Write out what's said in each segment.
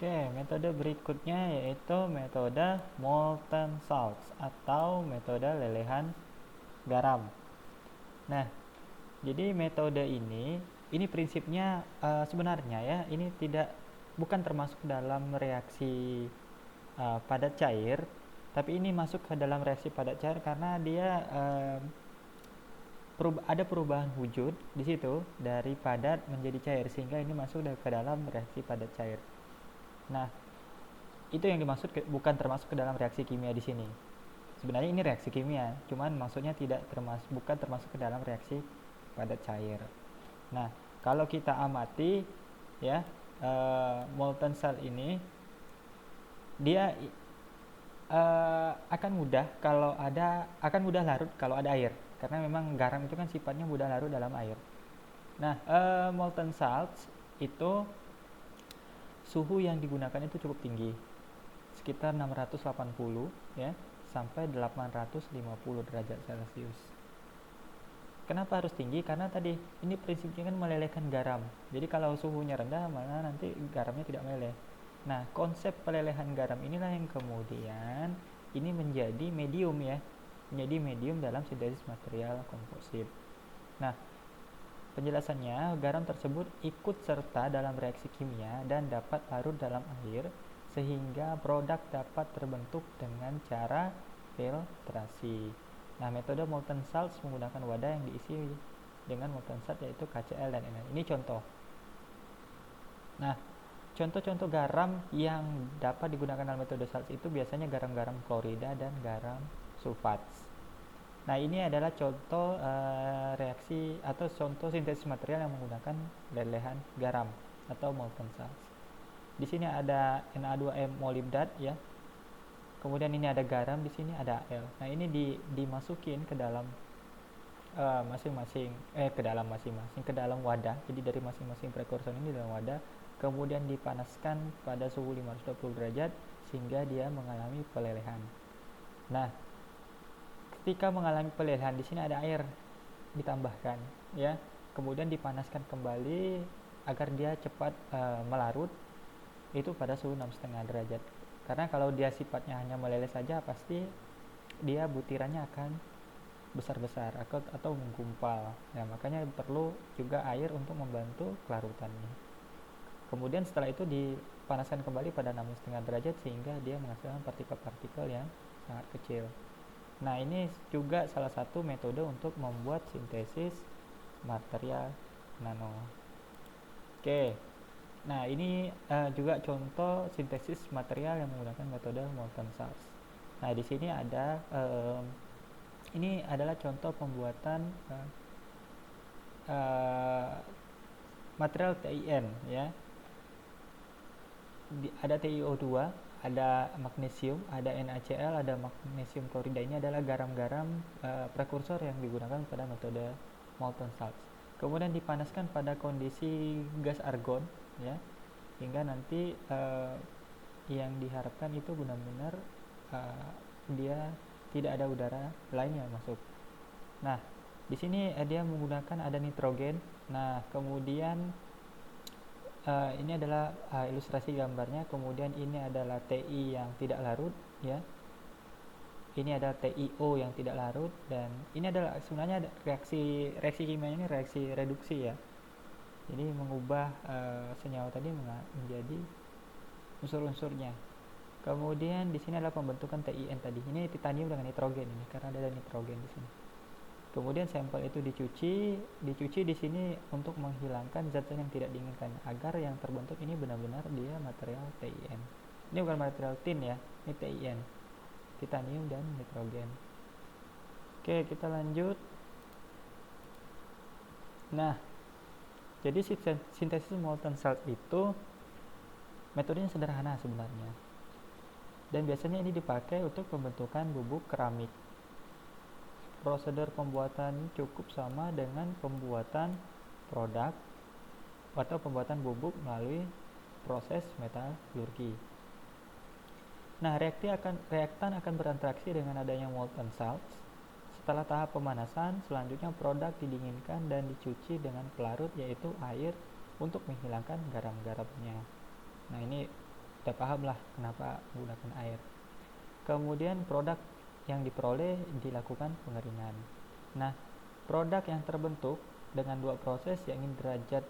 Oke, metode berikutnya yaitu metode molten salts atau metode lelehan garam. Nah, jadi metode ini prinsipnya sebenarnya ya, ini bukan termasuk dalam reaksi padat cair, tapi ini masuk ke dalam reaksi padat cair karena dia ada perubahan wujud di situ dari padat menjadi cair, sehingga ini masuk ke dalam reaksi padat cair. Nah, itu yang dimaksud bukan termasuk ke dalam reaksi kimia di sini. Sebenarnya ini reaksi kimia, cuman maksudnya bukan termasuk ke dalam reaksi padat cair. Nah, kalau kita amati ya, molten salt ini dia akan mudah larut kalau ada air, karena memang garam itu kan sifatnya mudah larut dalam air. Nah, molten salts itu suhu yang digunakan itu cukup tinggi, sekitar 680 ya sampai 850 derajat Celcius. Kenapa harus tinggi? Karena tadi ini prinsipnya kan melelehkan garam. Jadi kalau suhunya rendah, malah nanti garamnya tidak meleleh. Nah, konsep pelelehan garam inilah yang kemudian ini menjadi medium ya, menjadi medium dalam sintesis material komposit. Nah, penjelasannya, garam tersebut ikut serta dalam reaksi kimia dan dapat larut dalam air sehingga produk dapat terbentuk dengan cara filtrasi. Nah, metode molten salts menggunakan wadah yang diisi dengan molten salt yaitu KCl dan NaCl. Ini contoh. Nah, contoh-contoh garam yang dapat digunakan dalam metode salts itu biasanya garam-garam klorida dan garam sulfat. Nah, ini adalah contoh reaksi atau contoh sintesis material yang menggunakan lelehan garam atau molten salts. Di sini ada Na2M molibdat ya. Kemudian ini ada garam, di sini ada Al. Nah, ini dimasukin ke dalam ke dalam wadah. Jadi dari masing-masing prekursor ini dalam wadah, kemudian dipanaskan pada suhu 520 derajat sehingga dia mengalami pelelehan. Nah, ketika mengalami pelelehan di sini ada air ditambahkan ya. Kemudian dipanaskan kembali agar dia cepat melarut itu pada suhu 6,5 derajat. Karena kalau dia sifatnya hanya meleleh saja, pasti dia butirannya akan besar-besar atau menggumpal. Nah, makanya perlu juga air untuk membantu kelarutannya. Kemudian setelah itu dipanaskan kembali pada 6,5 derajat sehingga dia menghasilkan partikel-partikel yang sangat kecil. Nah, ini juga salah satu metode untuk membuat sintesis material nano. Oke. Nah, ini juga contoh sintesis material yang menggunakan metode molten salts. Nah, di sini ada ini adalah contoh pembuatan material TiN ya. Ada TiO2, ada magnesium, ada NaCl, ada magnesium klorida. Ini adalah garam-garam prekursor yang digunakan pada metode molten salts. Kemudian dipanaskan pada kondisi gas argon ya, hingga nanti yang diharapkan itu benar-benar dia tidak ada udara lain yang masuk. Nah, di sini dia menggunakan ada nitrogen. Nah, kemudian ini adalah ilustrasi gambarnya. Kemudian ini adalah Ti yang tidak larut ya. Ini ada TiO yang tidak larut, dan ini adalah sebenarnya reaksi kimia ini reaksi reduksi ya. Jadi mengubah senyawa tadi menjadi unsur-unsurnya. Kemudian di sini adalah pembentukan TiN tadi. Ini titanium dengan nitrogen ini karena ada nitrogen di sini. Kemudian sampel itu dicuci di sini untuk menghilangkan zat-zat yang tidak diinginkan agar yang terbentuk ini benar-benar dia material TiN. Ini bukan material tin ya, ini TiN. Titanium dan nitrogen. Oke, kita lanjut. Nah, jadi sintesis molten salt itu metodenya sederhana sebenarnya. Dan biasanya ini dipakai untuk pembentukan bubuk keramik. Prosedur pembuatan cukup sama dengan pembuatan produk atau pembuatan bubuk melalui proses metalurgi. Nah, reaktan akan berinteraksi dengan adanya molten salts. Setelah tahap pemanasan, selanjutnya produk didinginkan dan dicuci dengan pelarut yaitu air untuk menghilangkan garam-garamnya. Nah, ini udah paham lah kenapa menggunakan air. Kemudian produk yang diperoleh dilakukan pengeringan. Nah, produk yang terbentuk dengan dua proses yakni derajat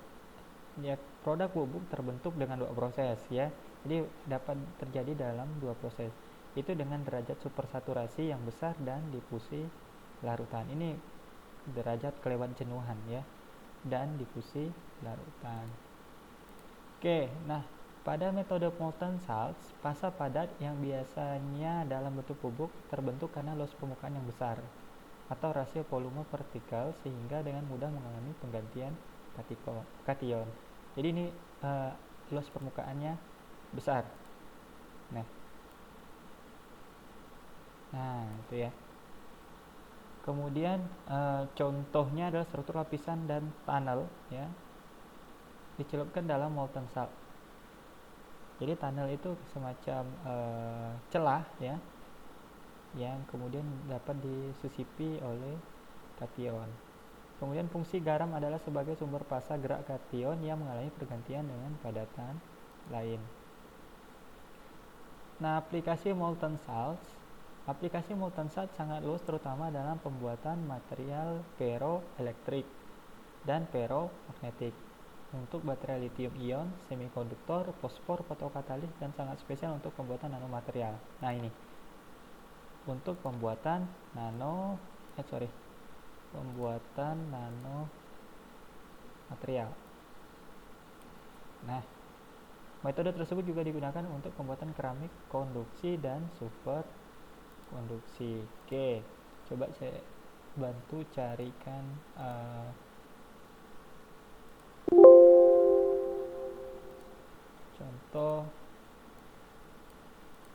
ya, produk bubuk terbentuk dengan dua proses ya. Jadi dapat terjadi dalam dua proses. Itu dengan derajat supersaturasi yang besar dan difusi larutan. Ini derajat kelewat jenuhan ya, dan difusi larutan. Oke, nah pada metode molten salts, fasa padat yang biasanya dalam bentuk bubuk terbentuk karena loss permukaan yang besar atau rasio volume partikel sehingga dengan mudah mengalami penggantian kation. Jadi ini loss permukaannya besar. Nah, itu ya. Kemudian contohnya adalah struktur lapisan dan tunnel ya, dicelupkan dalam molten salt. Jadi tunnel itu semacam celah ya, yang kemudian dapat disisipi oleh kation. Kemudian fungsi garam adalah sebagai sumber fasa gerak kation yang mengalami pergantian dengan padatan lain. Nah, aplikasi molten salt sangat luas terutama dalam pembuatan material ferroelektrik dan ferromagnetik untuk baterai lithium ion, semikonduktor, fosfor, fotokatalis, dan sangat spesial untuk pembuatan nanomaterial. Nah, ini untuk pembuatan nanomaterial. Nah, metode tersebut juga digunakan untuk pembuatan keramik konduksi dan superkonduksi. Oke, coba saya bantu carikan contoh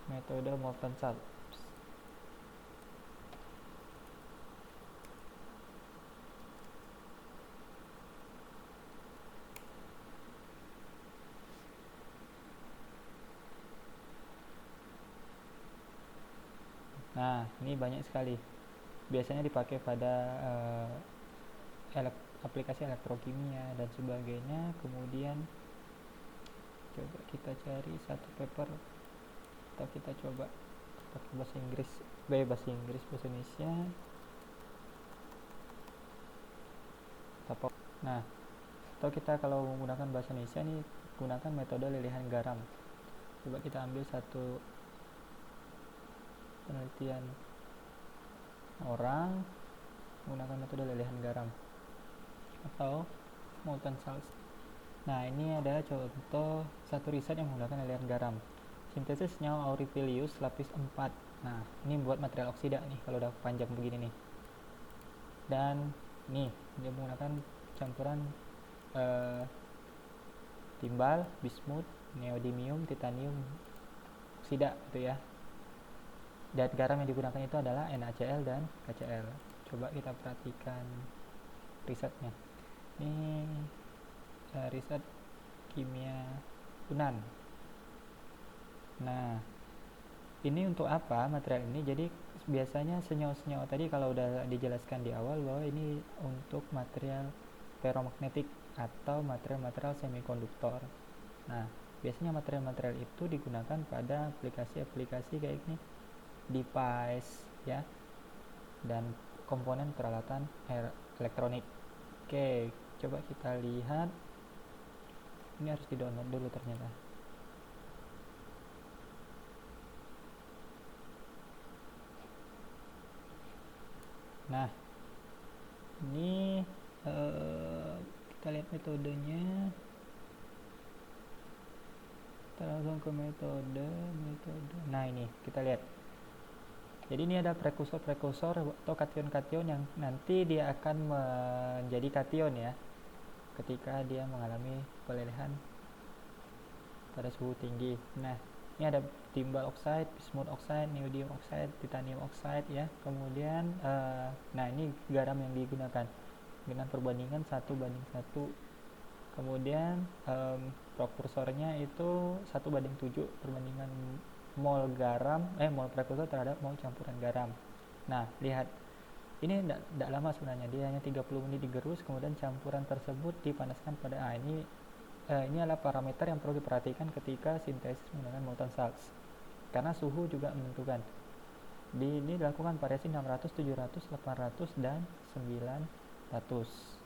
metode molten salt. Nah, ini banyak sekali. Biasanya dipakai pada aplikasi elektrokimia dan sebagainya. Kemudian coba kita cari satu paper atau kita coba pakai bahasa Inggris, bahasa Indonesia. Nah, atau kita kalau menggunakan bahasa Indonesia nih, gunakan metode lelehan garam. Coba kita ambil satu penelitian orang menggunakan metode lelehan garam atau molten salts. Nah, ini adalah contoh satu riset yang menggunakan lelehan garam. Sintesis senyawa aurifilius lapis 4. Nah, ini buat material oksida nih kalau udah panjang begini nih. Dan nih, dia menggunakan campuran timbal, bismut, neodymium, titanium oksida gitu ya. Dan garam yang digunakan itu adalah NaCl dan KCl. Coba kita perhatikan risetnya. Ini riset kimia Unan. Nah, ini untuk apa material ini? Jadi biasanya senyawa-senyawa tadi kalau udah dijelaskan di awal bahwa ini untuk material ferromagnetik atau material-material semikonduktor. Nah, biasanya material-material itu digunakan pada aplikasi-aplikasi kayak ini, device ya, dan komponen peralatan elektronik. Oke, coba kita lihat. Ini harus di-download dulu ternyata. Nah, ini kita lihat metodenya. Kita langsung ke metode. Nah, ini kita lihat. Jadi ini ada prekursor atau kation-kation yang nanti dia akan menjadi kation ya, ketika dia mengalami pelelehan pada suhu tinggi. Nah, ini ada timbal oxide, bismut oxide, neodymium oxide, titanium oxide ya. Kemudian nah ini garam yang digunakan dengan perbandingan 1:1. Kemudian prekursornya itu 1:7 perbandingan mol prekursor terhadap mol campuran garam. Nah, lihat. Ini tidak lama sebenarnya, dia hanya 30 menit digerus, kemudian campuran tersebut dipanaskan pada ini ini adalah parameter yang perlu diperhatikan ketika sintesis menggunakan molten salts, karena suhu juga menentukan. Ini dilakukan variasi 600, 700, 800, dan 900.